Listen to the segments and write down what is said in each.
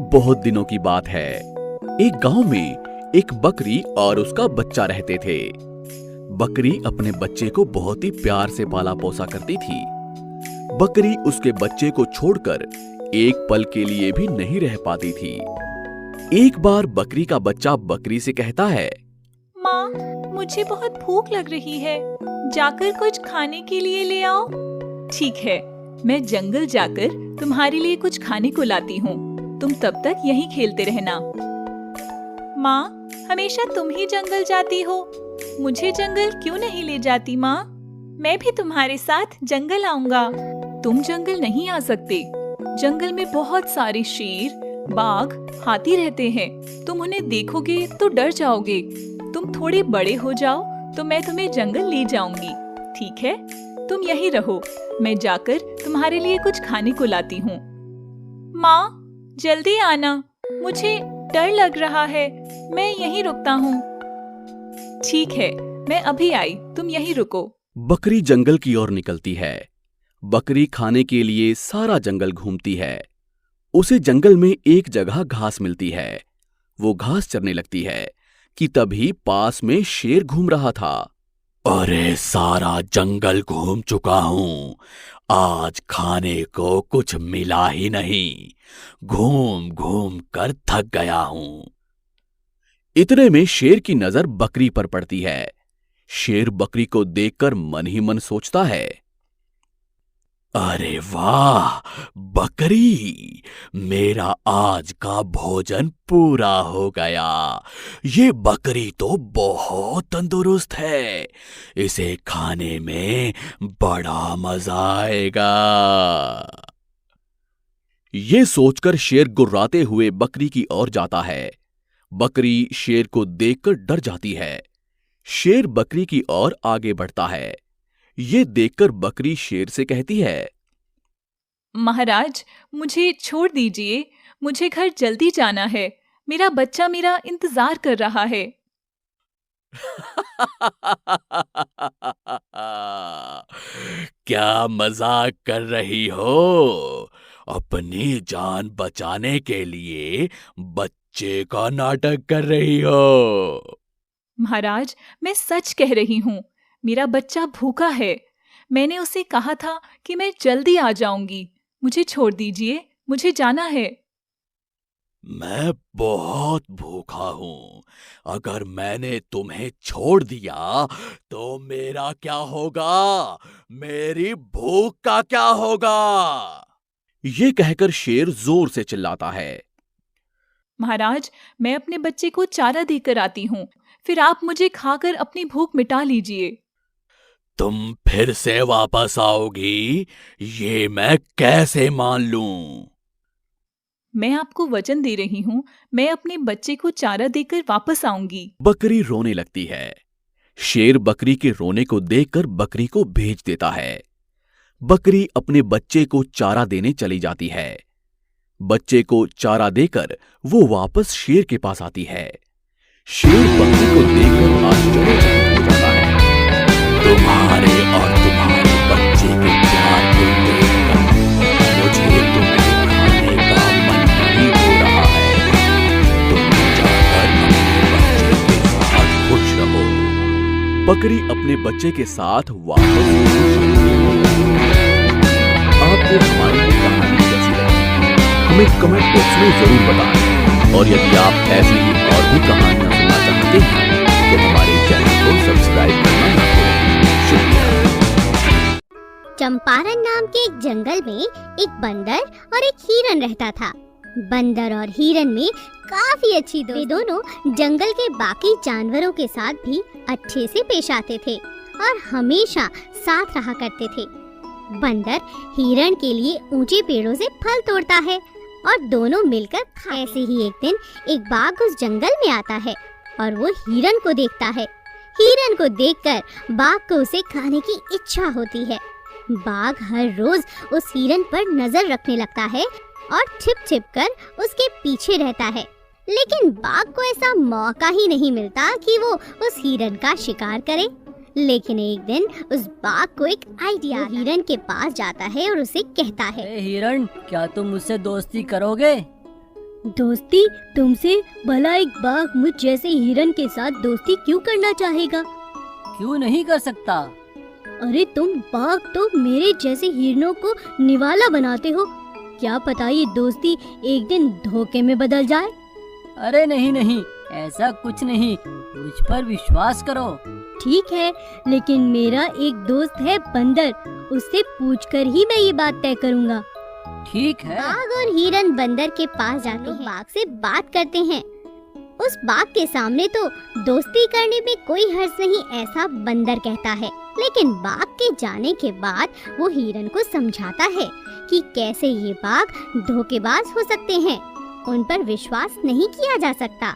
बहुत दिनों की बात है। एक गांव में एक बकरी और उसका बच्चा रहते थे। बकरी अपने बच्चे को बहुत ही प्यार से पाला पोसा करती थी। बकरी उसके बच्चे को छोड़कर एक पल के लिए भी नहीं रह पाती थी। एक बार बकरी का बच्चा बकरी से कहता है, माँ, मुझे बहुत भूख लग रही है, जाकर कुछ खाने के लिए ले आओ। ठीक है, मैं जंगल जाकर तुम्हारे लिए कुछ खाने को लाती हूँ। तुम तब तक यहीं खेलते रहना। माँ, हमेशा तुम ही जंगल जाती हो, मुझे जंगल क्यों नहीं ले जाती माँ? मैं भी तुम्हारे साथ जंगल आऊंगा। तुम जंगल नहीं आ सकते। जंगल में बहुत सारे शेर, बाघ, हाथी रहते हैं। तुम उन्हें देखोगे तो डर जाओगे। तुम थोड़े बड़े हो जाओ तो मैं तुम्हें जंगल ले जाऊंगी। ठीक है, तुम यहीं रहो, मैं जाकर तुम्हारे लिए कुछ खाने को लाती हूँ। माँ, जल्दी आना, मुझे डर लग रहा है, मैं यहीं रुकता हूँ। ठीक है, मैं अभी आई, तुम यहीं रुको। बकरी जंगल की ओर निकलती है। बकरी खाने के लिए सारा जंगल घूमती है। उसे जंगल में एक जगह घास मिलती है। वो घास चरने लगती है कि तभी पास में शेर घूम रहा था। अरे, सारा जंगल घूम चुका हूं, आज खाने को कुछ मिला ही नहीं। घूम घूम कर थक गया हूं। इतने में शेर की नजर बकरी पर पड़ती है। शेर बकरी को देखकर मन ही मन सोचता है, अरे वाह बकरी, मेरा आज का भोजन पूरा हो गया। ये बकरी तो बहुत तंदुरुस्त है, इसे खाने में बड़ा मजा आएगा। ये सोचकर शेर गुर्राते हुए बकरी की ओर जाता है। बकरी शेर को देखकर डर जाती है। शेर बकरी की ओर आगे बढ़ता है। ये देखकर बकरी शेर से कहती है, महाराज, मुझे छोड़ दीजिए, मुझे घर जल्दी जाना है। मेरा बच्चा मेरा इंतजार कर रहा है। क्या मजाक कर रही हो? अपनी जान बचाने के लिए बच्चे का नाटक कर रही हो? महाराज, मैं सच कह रही हूँ, मेरा बच्चा भूखा है। मैंने उसे कहा था कि मैं जल्दी आ जाऊंगी। मुझे छोड़ दीजिए, मुझे जाना है। मैं बहुत भूखा हूं। अगर मैंने तुम्हें छोड़ दिया तो मेरा क्या होगा? मेरी भूख का क्या होगा? ये कहकर शेर जोर से चिल्लाता है। महाराज, मैं अपने बच्चे को चारा देकर आती हूँ, फिर आप मुझे खाकर अपनी भूख मिटा लीजिए। तुम फिर से वापस आओगी, ये मैं कैसे मान लूं? मैं आपको वचन दे रही हूँ, मैं अपने बच्चे को चारा देकर वापस आऊंगी। बकरी रोने लगती है। शेर बकरी के रोने को देखकर बकरी को भेज देता है। बकरी अपने बच्चे को चारा देने चली जाती है। बच्चे को चारा देकर वो वापस शेर के पास आती है। शेर बकरी को देखकर आश्चर्यचकित हो जाता है। तुम्हारे और तुम्हारे बच्चे के प्यार को देखकर मुझे तुम्हें खाने का मन नहीं हो रहा है। तुम जाकर अपने बच्चे के साथ खुश रहो। बकरी अपने बच्चे के साथ वापस आपको हमारी ये कहानी कैसी लगी, हमें कमेंट बॉक्स में जरूर बताएं। और यदि आप ऐसी ही और भी कहानियां सुनना चाहते हैं तो हमारे चैनल को सब्सक्राइब करना ना भूलें। शुक्रिया। चंपारण नाम के एक जंगल में एक बंदर और एक हिरन रहता था। बंदर और हिरन में काफी अच्छी दोस्ती। दोनों जंगल के बाकी जानवरों के साथ भी अच्छे से पेश आते थे और हमेशा साथ रहा करते थे। बंदर हिरन के लिए ऊंचे पेड़ों से फल तोड़ता है और दोनों मिलकर खाते हैं। ऐसे ही एक दिन एक बाघ उस जंगल में आता है और वो हिरन को देखता है। हिरन को देखकर बाघ को उसे खाने की इच्छा होती है। बाघ हर रोज उस हिरन पर नजर रखने लगता है और छिप छिप कर उसके पीछे रहता है, लेकिन बाघ को ऐसा मौका ही नहीं मिलता कि वो उस हिरन का शिकार करे। लेकिन एक दिन उस बाघ को एक आइडिया, हिरन के पास जाता है और उसे कहता है, हिरन, क्या तुम मुझसे दोस्ती करोगे? दोस्ती तुमसे? भला एक बाघ मुझ जैसे हिरन के साथ दोस्ती क्यों करना चाहेगा? क्यों नहीं कर सकता? अरे तुम बाघ तो मेरे जैसे हिरनों को निवाला बनाते हो। क्या पता ये दोस्ती एक दिन धोखे में बदल जाए। अरे नहीं नहीं, ऐसा कुछ नहीं, मुझ पर विश्वास करो। ठीक है, लेकिन मेरा एक दोस्त है बंदर, उससे पूछकर ही मैं ये बात तय करूँगा। ठीक है। बाघ और हिरन बंदर के पास जाते हैं। बाघ से बात करते हैं। उस बाघ के सामने तो दोस्ती करने में कोई हर्ज नहीं, ऐसा बंदर कहता है। लेकिन बाघ के जाने के बाद वो हिरन को समझाता है कि कैसे ये बाघ धोखेबाज हो सकते हैं, उन पर विश्वास नहीं किया जा सकता।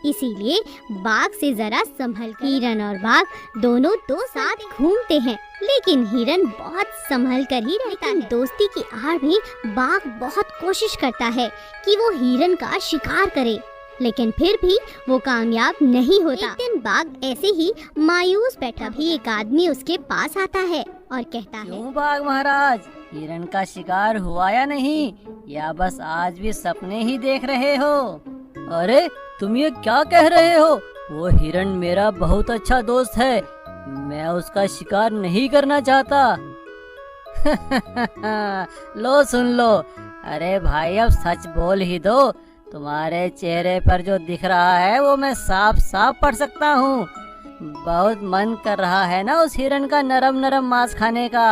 इसीलिए बाघ से जरा संभल कर। हिरन और बाघ दोनों दो साथ घूमते हैं, लेकिन हिरन बहुत संभल कर ही रहता है। दोस्ती की आड़ में बाघ बहुत कोशिश करता है कि वो हिरन का शिकार करे, लेकिन फिर भी वो कामयाब नहीं होता। एक दिन बाघ ऐसे ही मायूस बैठा, भी एक आदमी उसके पास आता है और कहता है, क्यों बाघ महाराज, हिरन का शिकार हुआ या नहीं, या बस आज भी सपने ही देख रहे हो? अरे तुम ये क्या कह रहे हो? वो हिरन मेरा बहुत अच्छा दोस्त है, मैं उसका शिकार नहीं करना चाहता। लो सुन लो। अरे भाई अब सच बोल ही दो, तुम्हारे चेहरे पर जो दिख रहा है वो मैं साफ साफ पढ़ सकता हूँ। बहुत मन कर रहा है ना उस हिरन का नरम नरम मांस खाने का।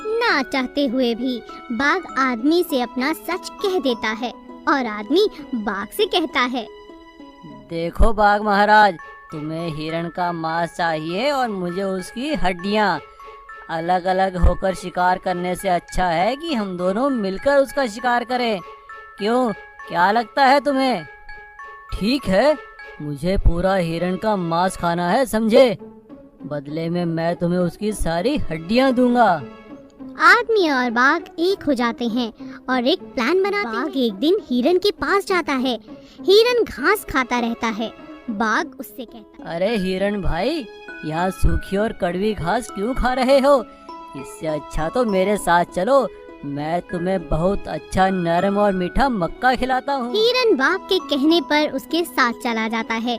ना चाहते हुए भी बाघ आदमी से अपना सच कह देता है और आदमी बाघ से कहता है, देखो बाघ महाराज, तुम्हें हिरन का मांस चाहिए और मुझे उसकी हड्डियाँ। अलग अलग होकर शिकार करने से अच्छा है कि हम दोनों मिलकर उसका शिकार करें। क्यों, क्या लगता है तुम्हें? ठीक है, मुझे पूरा हिरन का मांस खाना है, समझे? बदले में मैं तुम्हें उसकी सारी हड्डियाँ दूंगा। आदमी और बाघ एक हो जाते हैं और एक प्लान बनाते हैं। बाघ एक दिन हिरन के पास जाता है। हिरन घास खाता रहता है। बाघ उससे कहता है, अरे हिरन भाई, यहाँ सूखी और कड़वी घास क्यों खा रहे हो? इससे अच्छा तो मेरे साथ चलो, मैं तुम्हें बहुत अच्छा नरम और मीठा मक्का खिलाता हूँ। हिरन बाघ के कहने पर उसके साथ चला जाता है।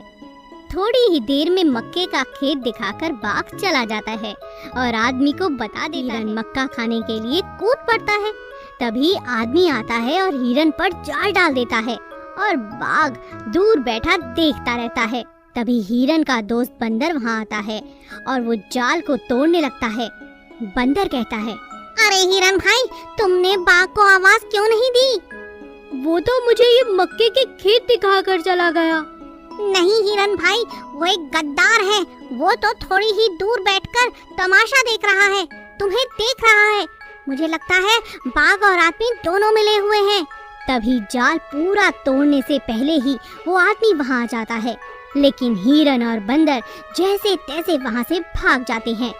थोड़ी ही देर में मक्के का खेत दिखाकर बाघ चला जाता है और आदमी को बता देता है। मक्का खाने के लिए कूद पड़ता है। तभी आदमी आता है और हिरन पर जाल डाल देता है और बाघ दूर बैठा देखता रहता है। तभी हिरन का दोस्त बंदर वहाँ आता है और वो जाल को तोड़ने लगता है। बंदर कहता है, अरे हिरन भाई, तुमने बाघ को आवाज क्यों नहीं दी? वो तो मुझे ये मक्के के खेत दिखाकर चला गया। नहीं हिरन भाई, वो एक गद्दार है। वो तो थोड़ी ही दूर बैठकर तमाशा देख रहा है, तुम्हें देख रहा है। मुझे लगता है बाघ और आदमी दोनों मिले हुए हैं। तभी जाल पूरा तोड़ने से पहले ही वो आदमी वहाँ आ जाता है, लेकिन हिरन और बंदर जैसे तैसे वहाँ से भाग जाते हैं।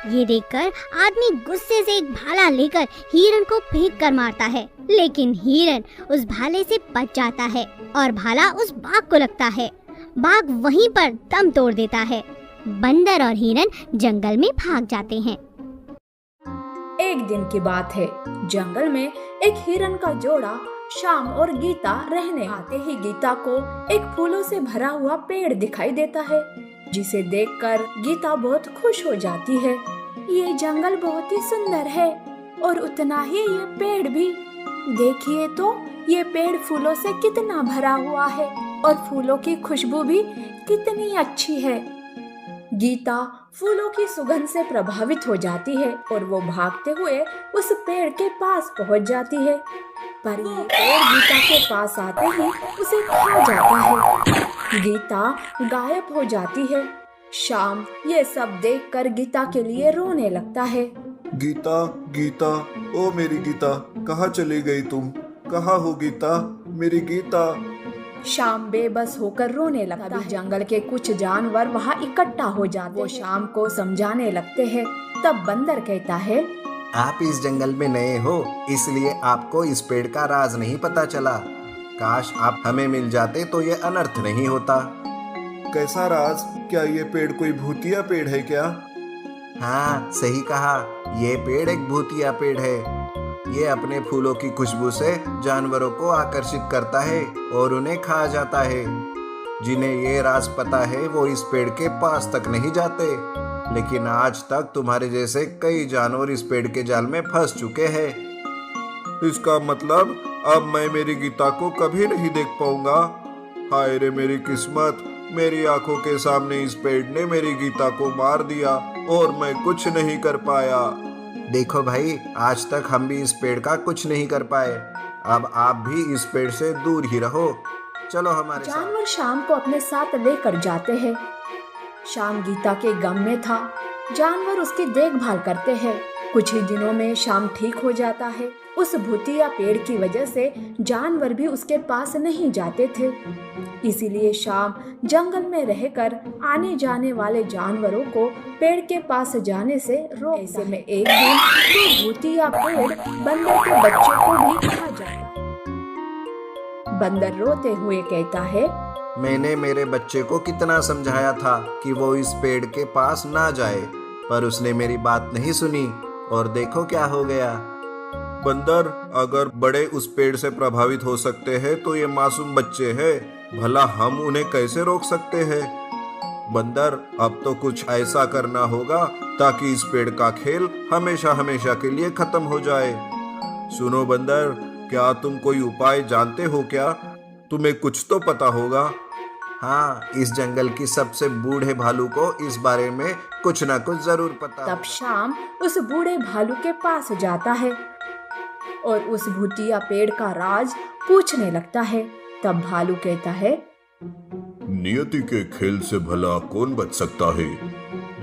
ये देखकर आदमी गुस्से से एक भाला लेकर हिरन को फेंक कर मारता है, लेकिन हिरन उस भाले से बच जाता है और भाला उस बाघ को लगता है। बाघ वहीं पर दम तोड़ देता है। बंदर और हिरन जंगल में भाग जाते हैं। एक दिन की बात है। जंगल में एक हिरन का जोड़ा श्याम और गीता रहने आते ही गीता को एक फूलों से भरा हुआ पेड़ दिखाई देता है, जिसे देखकर गीता बहुत खुश हो जाती है। ये जंगल बहुत ही सुंदर है और उतना ही ये पेड़ भी। देखिए तो ये पेड़ फूलों से कितना भरा हुआ है और फूलों की खुशबू भी कितनी अच्छी है। गीता फूलों की सुगंध से प्रभावित हो जाती है और वो भागते हुए उस पेड़ के पास पहुंच जाती है, पर ये पेड़ गीता के पास आते ही उसे खा जाता है। गीता गायब हो जाती है। श्याम ये सब देखकर गीता के लिए रोने लगता है। गीता, गीता, ओ मेरी गीता, कहाँ चली गई तुम? कहाँ हो गीता, मेरी गीता? श्याम बेबस होकर रोने लगता है। जंगल के कुछ जानवर वहाँ इकट्ठा हो जाते हैं। वो श्याम को समझाने लगते हैं। तब बंदर कहता है, आप इस जंगल में नए हो, इसलिए आपको इस पेड़ का राज नहीं पता चला। काश आप हमें मिल जाते तो ये अनर्थ नहीं होता। कैसा राज? क्या ये पेड़ कोई भूतिया पेड़ है क्या? हाँ, सही कहा, ये पेड़ एक भूतिया पेड़ है। ये अपने फूलों की खुशबू से जानवरों को आकर्षित करता है और उन्हें खा जाता है। जिन्हें ये राज पता है वो इस पेड़ के पास तक नहीं जाते, लेकिन आज तक तुम्हारे जैसे कई जानवर इस पेड़ के जाल में फंस चुके हैं। इसका मतलब अब मैं मेरी गीता को कभी नहीं देख पाऊंगा। हाय रे मेरी किस्मत, मेरी आंखों के सामने इस पेड़ ने मेरी गीता को मार दिया और मैं कुछ नहीं कर पाया। देखो भाई, आज तक हम भी इस पेड़ का कुछ नहीं कर पाए। अब आप भी इस पेड़ से दूर ही रहो। चलो हमारे साथ। जानवर शाम को अपने साथ लेकर जाते हैं। शाम गीता के गम में था। जानवर उसकी देखभाल करते हैं। कुछ ही दिनों में शाम ठीक हो जाता है। उस भूतिया पेड़ की वजह से जानवर भी उसके पास नहीं जाते थे। इसीलिए शाम जंगल में रहकर आने जाने वाले जानवरों को पेड़ के पास जाने से रोक। ऐसे में एक दिन वो भूतिया पेड़ बंदर के बच्चे को भी खा जाता। बंदर रोते हुए कहता है, मैंने मेरे बच्चे को कितना समझाया था कि वो इस पेड़ के पास ना जाए, पर उसने मेरी बात नहीं सुनी और देखो क्या हो गया। बंदर, अगर बड़े उस पेड़ से प्रभावित हो सकते हैं तो ये मासूम बच्चे हैं, भला हम उन्हें कैसे रोक सकते हैं? बंदर, अब तो कुछ ऐसा करना होगा ताकि इस पेड़ का खेल हमेशा हमेशा के लिए खत्म हो जाए। सुनो बंदर, क्या तुम कोई उपाय जानते हो क्या? तुम्हें कुछ तो पता होगा। हाँ, इस जंगल की सबसे बूढ़े भालू को इस बारे में कुछ ना कुछ जरूर पता। तब शाम उस बूढ़े भालू के पास जाता है और उस भूतिया पेड़ का राज पूछने लगता है। तब भालू कहता है, नियति के खेल से भला कौन बच सकता है?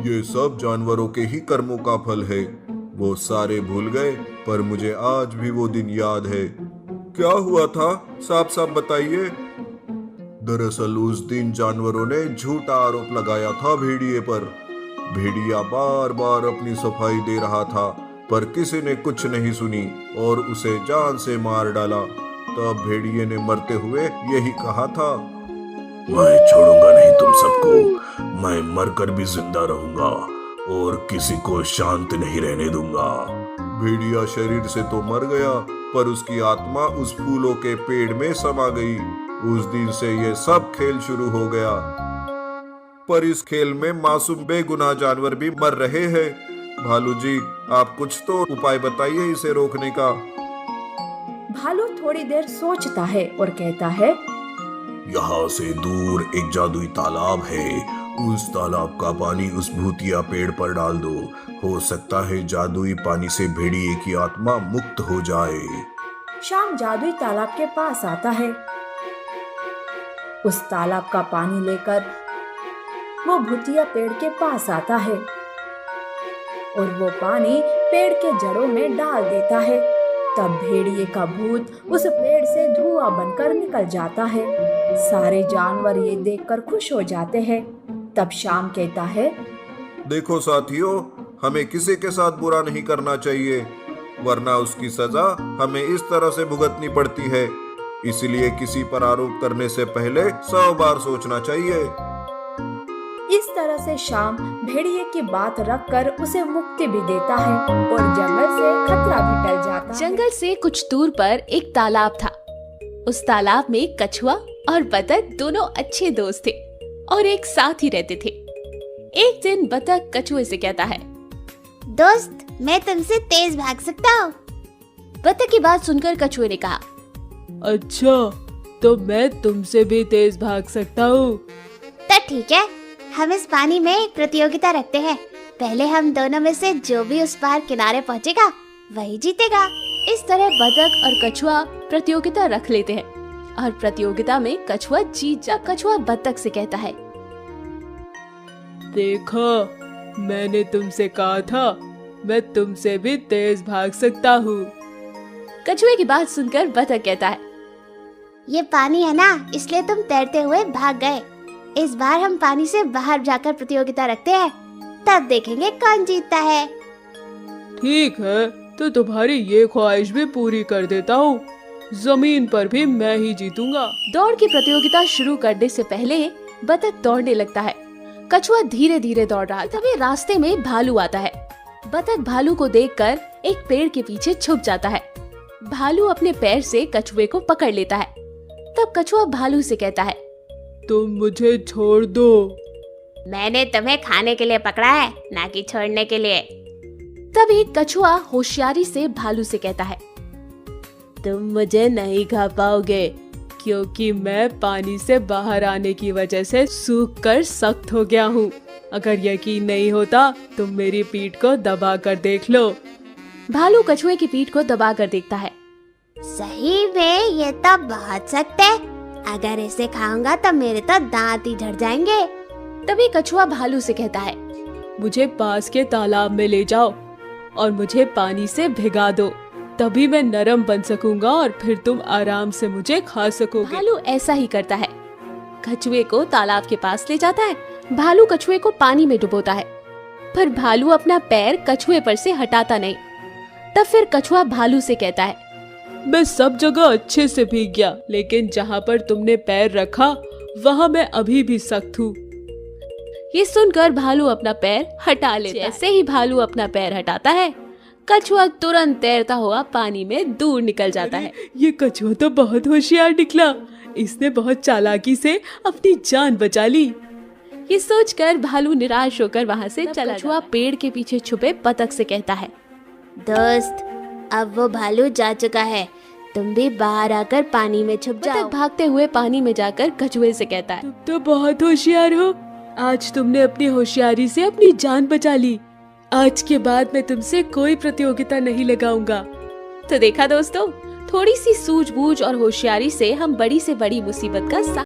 ये सब जानवरों के ही कर्मों का फल है। वो सारे भूल गए, पर मुझे आज भी वो दिन याद है। क्या हुआ था, साफ साफ बताइए। दरअसल उस दिन जानवरों ने झूठा आरोप लगाया था भेड़िए पर। भेड़िया बार बार अपनी सफाई दे रहा था, पर किसी ने कुछ नहीं सुनी और उसे जान से मार डाला। तब भेड़िए ने मरते हुए यही कहा था, मैं छोड़ूंगा नहीं तुम सबको, मैं मरकर भी जिंदा रहूंगा और किसी को शांत नहीं रहने दूंगा। भेड़िया शरीर से तो मर गया, पर उसकी आत्मा उस फूलों के पेड़ में समा गई। उस दिन से ये सब खेल शुरू हो गया। पर इस खेल में मासूम बेगुनाह जानवर भी मर रहे हैं। भालू जी, आप कुछ तो उपाय बताइए इसे रोकने का। भालू थोड़ी देर सोचता है और कहता है, यहाँ से दूर एक जादुई तालाब है। उस तालाब का पानी उस भूतिया पेड़ पर डाल दो। हो सकता है जादुई पानी से भेड़िए की आत्मा मुक्त हो जाए। शाम जादुई तालाब के पास आता है। उस तालाब का पानी लेकर वो भूतिया पेड़ के पास आता है और वो पानी पेड़ के जड़ों में डाल देता है। तब भेड़िए का भूत उस पेड़ से धुआं बनकर निकल जाता है। सारे जानवर ये देखकर खुश हो जाते हैं। तब शाम कहता है, देखो साथियों, हमें किसी के साथ बुरा नहीं करना चाहिए, वरना उसकी सजा हमें इस तरह से भुगतनी पड़ती है। इसलिए किसी पर आरोप करने से पहले 100 बार सोचना चाहिए। इस तरह से शाम भेड़िए की बात रखकर उसे मुक्ति भी देता है और जंगल से खतरा भी टल जाता है। जंगल से कुछ दूर पर एक तालाब था। उस तालाब में कछुआ और बतख दोनों अच्छे दोस्त थे और एक साथ ही रहते थे। एक दिन बतख कछुए से कहता है, दोस्त, मैं तुमसे तेज भाग सकता हूँ। बतख की बात सुनकर कछुए ने कहा, अच्छा, तो मैं तुमसे भी तेज भाग सकता हूँ। तो ठीक है, हम इस पानी में एक प्रतियोगिता रखते हैं। पहले हम दोनों में से जो भी उस पार किनारे पहुँचेगा वही जीतेगा। इस तरह बतख और कछुआ प्रतियोगिता रख लेते हैं और प्रतियोगिता में कछुआ जीत जा। कछुआ बतख से कहता है, देखो, मैंने तुमसे कहा था, मैं तुमसे भी तेज भाग सकता हूँ। कछुए की बात सुनकर बतख कहता है, ये पानी है ना, इसलिए तुम तैरते हुए भाग गए। इस बार हम पानी से बाहर जाकर प्रतियोगिता रखते हैं, तब देखेंगे कौन जीतता है। ठीक है, तो तुम्हारी ये ख्वाहिश भी पूरी कर देता हूँ। जमीन पर भी मैं ही जीतूंगा। दौड़ की प्रतियोगिता शुरू करने से पहले बतख दौड़ने लगता है। कछुआ धीरे धीरे दौड़ रहा। तभी रास्ते में भालू आता है। बतख भालू को देखकर एक पेड़ के पीछे छुप जाता है। भालू अपने पैर से कछुए को पकड़ लेता है। तब कछुआ भालू से कहता है, तुम मुझे छोड़ दो। मैंने तुम्हें खाने के लिए पकड़ा है, ना कि छोड़ने के लिए। तभी कछुआ होशियारी से भालू से कहता है, तुम मुझे नहीं खा पाओगे, क्योंकि मैं पानी से बाहर आने की वजह से सूख कर सख्त हो गया हूँ। अगर यकीन नहीं होता तो मेरी पीठ को दबा कर देख लो। भालू कछुए की पीठ को दबा कर देखता है। सही में ये तो बहुत सख्त है, अगर इसे खाऊंगा तो मेरे तो दांत ही झड़ जाएंगे। तभी कछुआ भालू से कहता है, मुझे पास के तालाब में ले जाओ और मुझे पानी से भिगा दो, तभी मैं नरम बन सकूंगा और फिर तुम आराम से मुझे खा सकोगे। भालू ऐसा ही करता है। कछुए को तालाब के पास ले जाता है। भालू कछुए को पानी में डुबोता है, पर भालू अपना पैर कछुए पर से हटाता नहीं। तब फिर कछुआ भालू से कहता है, मैं सब जगह अच्छे से भीग गया, लेकिन जहाँ पर तुमने पैर रखा वहाँ मैं अभी भी सख्त हूँ। ये सुनकर भालू अपना पैर हटा लेता है। जैसे ही भालू अपना पैर हटाता है, कछुआ तुरंत तैरता हुआ पानी में दूर निकल जाता है। ये कछुआ तो बहुत होशियार निकला, इसने बहुत चालाकी से अपनी जान बचा ली। ये सोचकर भालू निराश होकर वहाँ से चला। कछुआ पेड़ के पीछे छुपे बतख से कहता है, दोस्त, अब वो भालू जा चुका है, तुम भी बाहर आकर पानी में छुप जाओ। बतख भागते हुए पानी में जाकर कछुए से कहता है, तुम तो बहुत होशियार हो, आज तुमने अपनी होशियारी से अपनी जान बचा ली। आज के बाद मैं तुमसे कोई प्रतियोगिता नहीं लगाऊंगा। तो देखा दोस्तों, थोड़ी सी सूझबूझ और होशियारी से हम बड़ी से बड़ी मुसीबत का